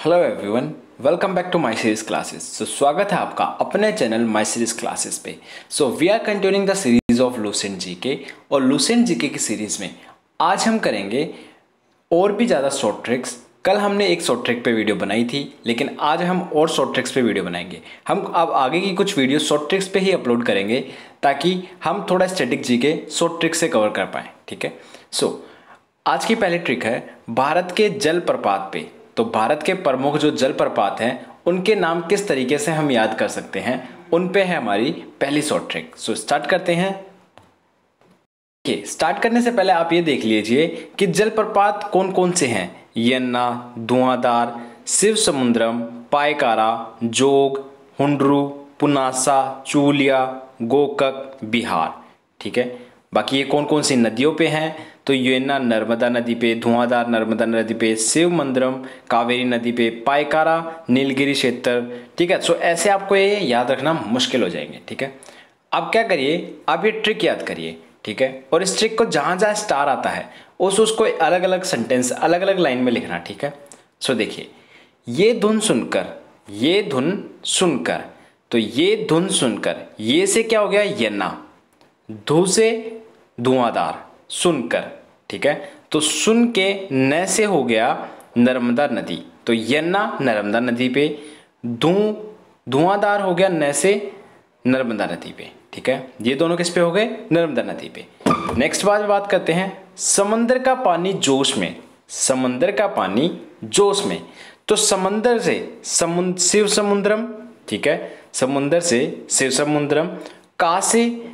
Hello everyone, welcome back to my series classes. स्वागत है आपका अपने चैनल माय सीरीज क्लासेस पे। We are continuing the series of Lucent GK और Lucent GK की सीरीज में आज हम करेंगे और भी ज़्यादा शॉर्ट ट्रिक्स। कल हमने एक शॉर्ट ट्रिक पे वीडियो बनाई थी, लेकिन आज हम और शॉर्ट ट्रिक्स पे वीडियो बनाएंगे। हम अब आगे की कुछ वीडियो शॉर्ट ट्रिक्स पे ही अपलोड करेंगे ताकि हम थोड़ा स्टैटिक जीके शॉर्ट ट्रिक से कवर कर पाएँ। ठीक है। आज की पहली ट्रिक है भारत के जलप्रपात पे। तो भारत के प्रमुख जो जलप्रपात हैं उनके नाम किस तरीके से हम याद कर सकते हैं, उन पे है हमारी पहली शॉर्ट ट्रिक। स्टार्ट करते हैं। स्टार्ट करने से पहले आप ये देख लीजिए कि जलप्रपात कौन कौन से हैं। यन्ना, धुआंधार, शिव समुद्रम, पायकारा, जोग, हुंडरू, पुनासा, चूलिया, गोकक, बिहार। ठीक है। बाकी ये कौन कौन सी नदियों पे हैं, तो यन्ना नर्मदा नदी पे, धुआंधार नर्मदा नदी पे, शिव मंदिरम कावेरी नदी पे, पायकारा नीलगिरी क्षेत्र। ठीक है। ऐसे आपको ये याद रखना मुश्किल हो जाएंगे। ठीक है। अब क्या करिए, आप ये ट्रिक याद करिए। ठीक है। और इस ट्रिक को जहां जहां स्टार आता है उसको अलग अलग सेंटेंस अलग अलग लाइन में लिखना। ठीक है। देखिए, ये धुन सुनकर, ये धुन सुनकर, तो ये धुन सुनकर, ये से क्या हो गया यन्ना, धु से धुआंधार, सुनकर। ठीक है। तो सुन के न से हो गया नर्मदा नदी, तो यन्ना नर्मदा नदी पे, धुआंधार हो गया न से नर्मदा नदी पे। ठीक है। ये दोनों किस पे हो गए, नर्मदा नदी पे। नेक्स्ट बात करते हैं समंदर का पानी जोश में। समंदर का पानी जोश में, तो समंदर से शिव समुद्रम। ठीक है। समुंदर से शिव समुद्रम, का से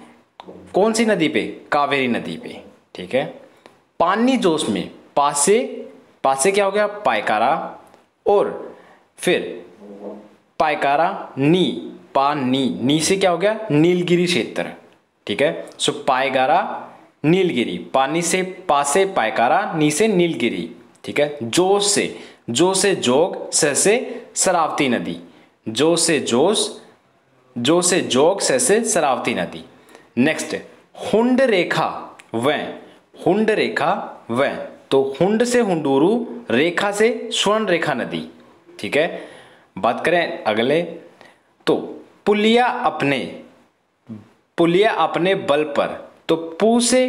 कौन सी नदी पे, कावेरी नदी पे। ठीक है। पानी जोश में, पासे क्या हो गया पायकारा, और फिर पायकारा नी से क्या हो गया नीलगिरी क्षेत्र। ठीक है। पायकारा नीलगिरी, पानी से पासे पायकारा, नी से नीलगिरी। ठीक है। जोश से जोग, से शरावती नदी, जो से जोग, से शरावती नदी। नेक्स्ट हुंड रेखा व, तो हुंड से हुंडूरू, रेखा से स्वर्ण रेखा नदी। ठीक है। बात करें अगले, तो पुलिया अपने बल पर, तो पू से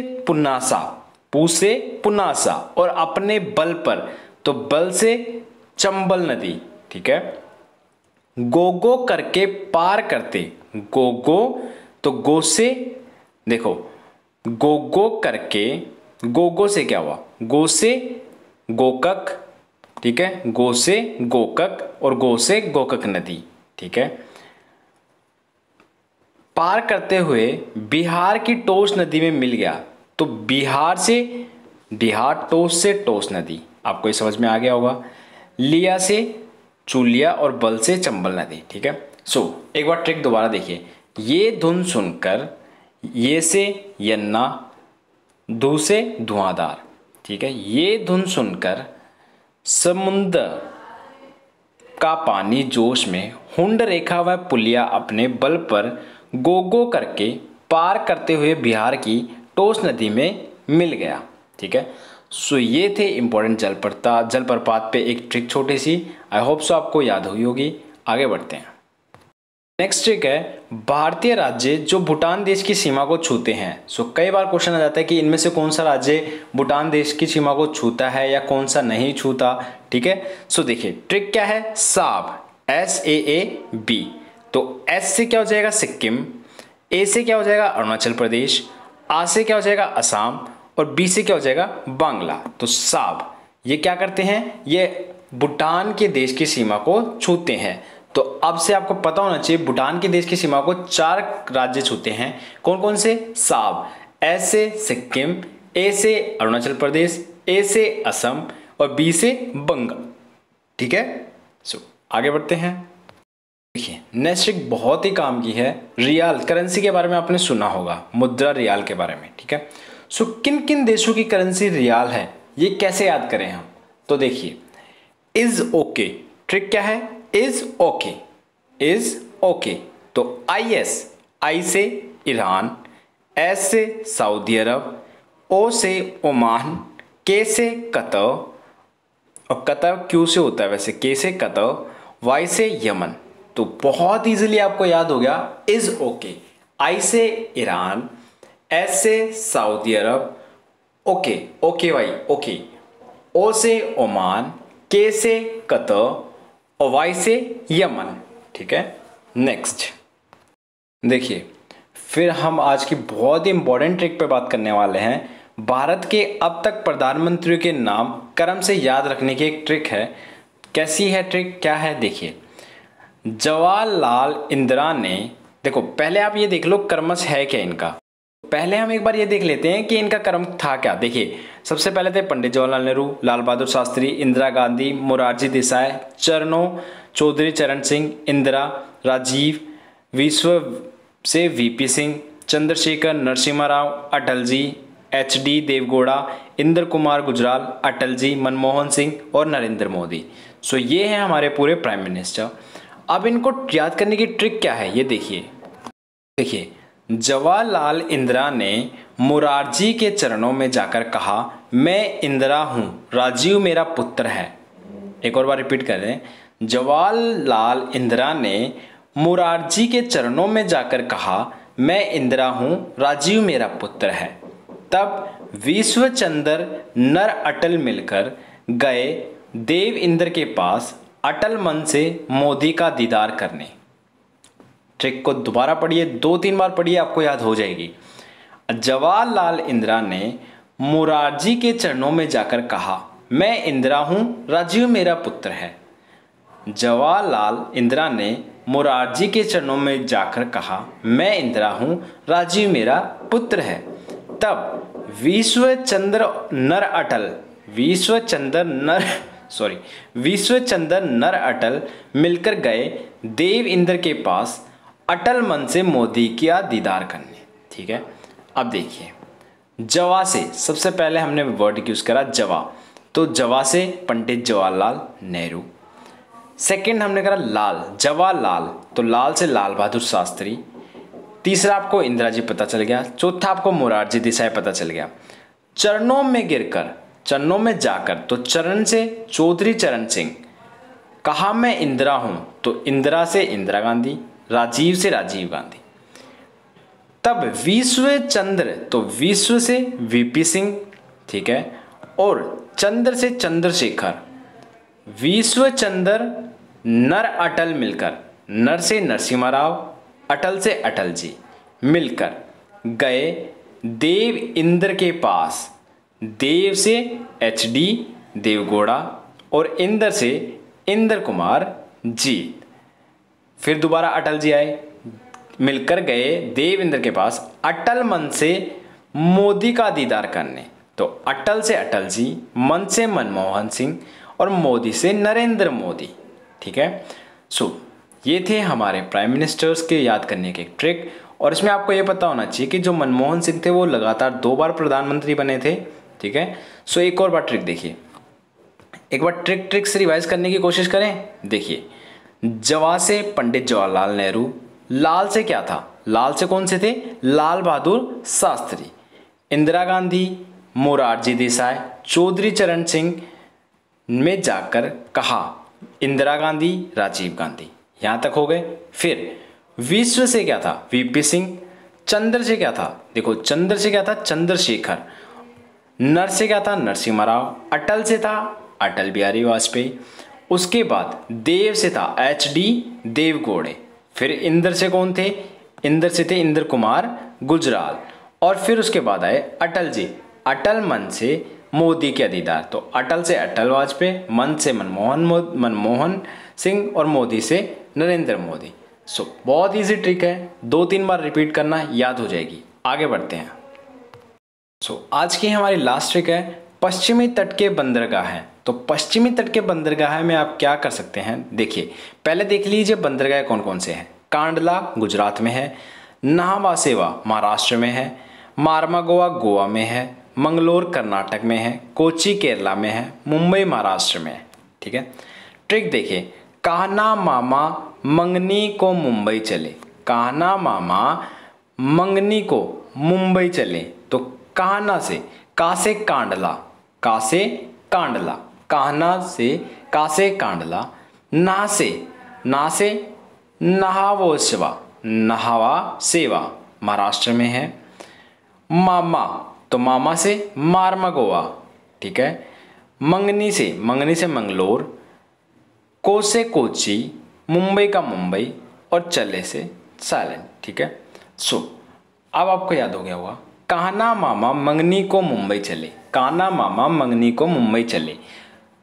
पुनासा, और अपने बल पर, तो बल से चंबल नदी। ठीक है। गोगो करके पार करते, गोगो, तो गो से देखो, गोगो करके, गोगो से क्या हुआ, गो से गोकक। ठीक है। गो से गोकक और गो से गोकक नदी। ठीक है। पार करते हुए बिहार की टोस नदी में मिल गया, तो बिहार टोस से टोस नदी, आपको ये समझ में आ गया होगा। लिया से चूलिया और बल से चंबल नदी। ठीक है। एक बार ट्रिक दोबारा देखिए। ये धुन सुनकर, ये से यन्ना, धु से धुआंधार। ठीक है। ये धुन सुनकर समुद्र का पानी जोश में, हुंड रेखा व पुलिया अपने बल पर, गोगो करके पार करते हुए बिहार की टोस नदी में मिल गया। ठीक है। ये थे इंपॉर्टेंट जलप्रपात पे एक ट्रिक छोटी सी। आई होप सो आपको याद हुई होगी। आगे बढ़ते हैं। नेक्स्ट ट्रिक है भारतीय राज्य जो भूटान देश की सीमा को छूते हैं। कई बार क्वेश्चन आ जाता है कि इनमें से कौन सा राज्य भूटान देश की सीमा को छूता है या कौन सा नहीं छूता। ठीक है। देखिए ट्रिक क्या है, साब, SAAB, तो S से क्या हो जाएगा सिक्किम, A से क्या हो जाएगा अरुणाचल प्रदेश, A से क्या हो जाएगा असम, और B से क्या हो जाएगा बांग्ला। तो साब ये क्या करते हैं, ये भूटान के देश की सीमा को छूते हैं। तो अब से आपको पता होना चाहिए भूटान के देश की सीमा को 4 राज्य छूते हैं। कौन कौन से, साब, S से सिक्किम, A से अरुणाचल प्रदेश, A से असम और B से बंगाल। ठीक है। आगे बढ़ते हैं। देखिए नेक्स्ट ट्रिक बहुत ही काम की है। रियाल करेंसी के बारे में आपने सुना होगा, मुद्रा रियाल के बारे में। ठीक है। किन किन देशों की करेंसी रियाल है, ये कैसे याद करें हम, तो देखिए इज ओके। ट्रिक क्या है, इज ओके, तो IS, I से ईरान, S से सऊदी अरब, O से ओमान, K से कतर, और कतव क्यू से होता है, वैसे के से कतव, वाई से यमन। तो बहुत इजीली आपको याद हो गया is okay. I say Iran, S say Saudi Arab, okay okay भाई ओके, ओ से ओमान, के से कतर और वाई से यमन। ठीक है, नेक्स्ट देखिए, फिर हम आज की बहुत ही इंपॉर्टेंट ट्रिक पे बात करने वाले हैं। भारत के अब तक प्रधानमंत्रियों के नाम क्रम से याद रखने की एक ट्रिक है। कैसी है ट्रिक, क्या है देखिए। जवाहरलाल इंदिरा ने, देखो पहले आप ये देख लो क्रमश है क्या इनका। पहले हम एक बार ये देख लेते हैं कि इनका क्रम था क्या। देखिए सबसे पहले थे पंडित जवाहरलाल नेहरू, लाल बहादुर शास्त्री, इंदिरा गांधी, मोरारजी देसाई, चरणों चौधरी चरण सिंह, इंदिरा, राजीव, विश्व से वीपी सिंह, चंद्रशेखर, नरसिम्हा राव, अटल जी, एचडी देवगौड़ा, इंद्र कुमार गुजराल, अटल जी, मनमोहन सिंह और नरेंद्र मोदी। सो ये हैं हमारे पूरे प्राइम मिनिस्टर। अब इनको याद करने की ट्रिक क्या है ये देखिए। जवाहरलाल इंदिरा ने मोरारजी के चरणों में जाकर कहा, मैं इंदिरा हूं, राजीव मेरा पुत्र है। एक और बार रिपीट कर रहे हैं। जवाहरलाल इंदिरा ने मोरारजी के चरणों में जाकर कहा, मैं इंदिरा हूं, राजीव मेरा पुत्र है। तब विश्वचंद्र नर अटल मिलकर गए देव इंद्र के पास अटल मन से मोदी का दीदार करने। ट्रिक को दोबारा पढ़िए, 2-3 बार पढ़िए, आपको याद हो जाएगी। जवाहरलाल इंदिरा ने मोरारजी के चरणों में जाकर कहा, मैं इंदिरा हूं, राजीव मेरा पुत्र है। जवाहरलाल इंदिरा ने मोरारजी के चरणों में जाकर कहा, मैं इंदिरा हूं, राजीव मेरा पुत्र है। तब विश्वचंद्र नर अटल मिलकर गए देव इंद्र के पास अटल मन से मोदी का दीदार करने। ठीक है, अब देखिए जवा से सबसे पहले हमने वर्ड यूज करा जवा, तो जवा से पंडित जवाहरलाल नेहरू। सेकंड हमने करा लाल, जवाहरलाल, तो लाल से लाल बहादुर शास्त्री। तीसरा आपको इंदिरा जी पता चल गया। चौथा आपको मोरारजी देसाई पता चल गया। चरणों में गिरकर, चरणों में जाकर, तो चरण से चौधरी चरण सिंह। कहा मैं इंदिरा हूं, तो इंदिरा से इंदिरा गांधी, राजीव से राजीव गांधी। तब विश्वचंद्र, तो विश्व से वीपी सिंह। ठीक है, और चंद्र से चंद्रशेखर। विश्वचंद्र नर अटल मिलकर, नर से नरसिम्हा राव, अटल से अटल जी मिलकर गए देव इंद्र के पास। देव से एचडी देवगौड़ा और इंद्र से इंद्र कुमार जी। फिर दोबारा अटल जी आए, मिलकर गए देव इंद्र के पास अटल मन से मोदी का दीदार करने। तो अटल से अटल जी, मन से मनमोहन सिंह और मोदी से नरेंद्र मोदी। ठीक है, सो ये थे हमारे प्राइम मिनिस्टर्स के याद करने के ट्रिक। और इसमें आपको ये पता होना चाहिए कि जो मनमोहन सिंह थे वो लगातार 2 बार प्रधानमंत्री बने थे। ठीक है, सो एक और बार ट्रिक देखिए, एक बार ट्रिक से रिवाइज करने की कोशिश करें। देखिए जवा से पंडित जवाहरलाल नेहरू, लाल से क्या था, लाल से कौन से थे, लाल बहादुर शास्त्री, इंदिरा गांधी, मोरारजी देसाई, चौधरी चरण सिंह में जाकर कहा इंदिरा गांधी, राजीव गांधी, यहां तक हो गए। फिर विश्व से क्या था, वीपी सिंह। चंद्र से क्या था, देखो चंद्र से क्या था, चंद्रशेखर। नर से क्या था, नरसिम्हा राव। अटल से था अटल बिहारी वाजपेयी। उसके बाद देव से था एचडी देवगौड़े। फिर इंद्र से कौन थे, इंद्र से थे इंद्र कुमार गुजराल। और फिर उसके बाद आए अटल जी, अटल मन से मोदी के दीदार, तो अटल से अटल वाजपेयी, मन से मनमोहन सिंह और मोदी से नरेंद्र मोदी। सो बहुत इजी ट्रिक है, 2-3 बार रिपीट करना, याद हो जाएगी। आगे बढ़ते हैं। सो आज की हमारी लास्ट ट्रिक है पश्चिमी तट के बंदरगाह है। तो पश्चिमी तट के बंदरगाह में आप क्या कर सकते हैं, देखिए पहले देख लीजिए बंदरगाह कौन कौन से हैं। कांडला गुजरात में है, नाहवा महाराष्ट्र में है, मारमागोवा गोवा में है, मंगलोर कर्नाटक में है, कोची केरला में है, मुंबई महाराष्ट्र में है। ठीक है, ट्रिक देखिए, कहना मामा मंगनी को मुंबई चले, कहना मामा मंगनी को मुंबई चले। तो कहना से, का से कांडला, का से कांडला, का से कांडला, ना से नहावो सेवा, नहावा सेवा महाराष्ट्र में है। मामा, तो मामा से मारमागोवा, ठीक है। मंगनी से मंगलोर, को से कोची, मुंबई का मुंबई, और चले से साइलेंट, ठीक है। सो अब आपको याद हो गया होगा, कान्हा मामा मंगनी को मुंबई चले, कान्हा मामा मंगनी को मुंबई चले।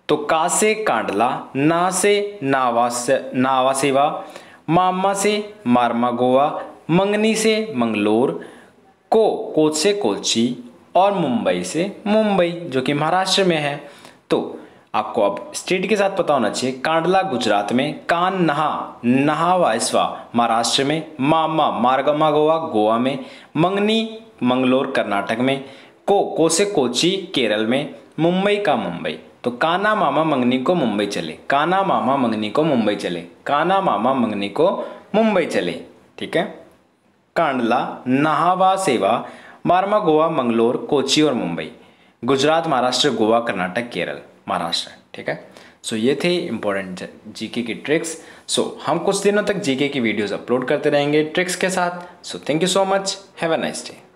तो का से कांडला, ना से नावा सेवा, मामा से मारमागोवा, मंगनी से मंगलोर, कोच से कोची, और मुंबई से मुंबई जो कि महाराष्ट्र में है। तो आपको अब स्टेट के साथ पता होना चाहिए। कांडला गुजरात में, नहावाइस्वा महाराष्ट्र में, मामा मारमागोवा गोवा में, मंगनी मंगलोर कर्नाटक में, को से कोची केरल में, मुंबई का मुंबई। तो कान्हा मामा मंगनी को मुंबई चले, कान्हा मामा मंगनी को मुंबई चले, कान्हा मामा मंगनी को मुंबई चले, ठीक है। कांडला, नहावा सेवा, मारमागोवा, मंगलोर, कोची और मुंबई। गुजरात, महाराष्ट्र, गोवा, कर्नाटक, केरल, महाराष्ट्र, ठीक है। सो ये थे इंपॉर्टेंट जीके की ट्रिक्स। सो हम कुछ दिनों तक जीके की वीडियोस अपलोड करते रहेंगे ट्रिक्स के साथ। So thank you so much, have a nice day.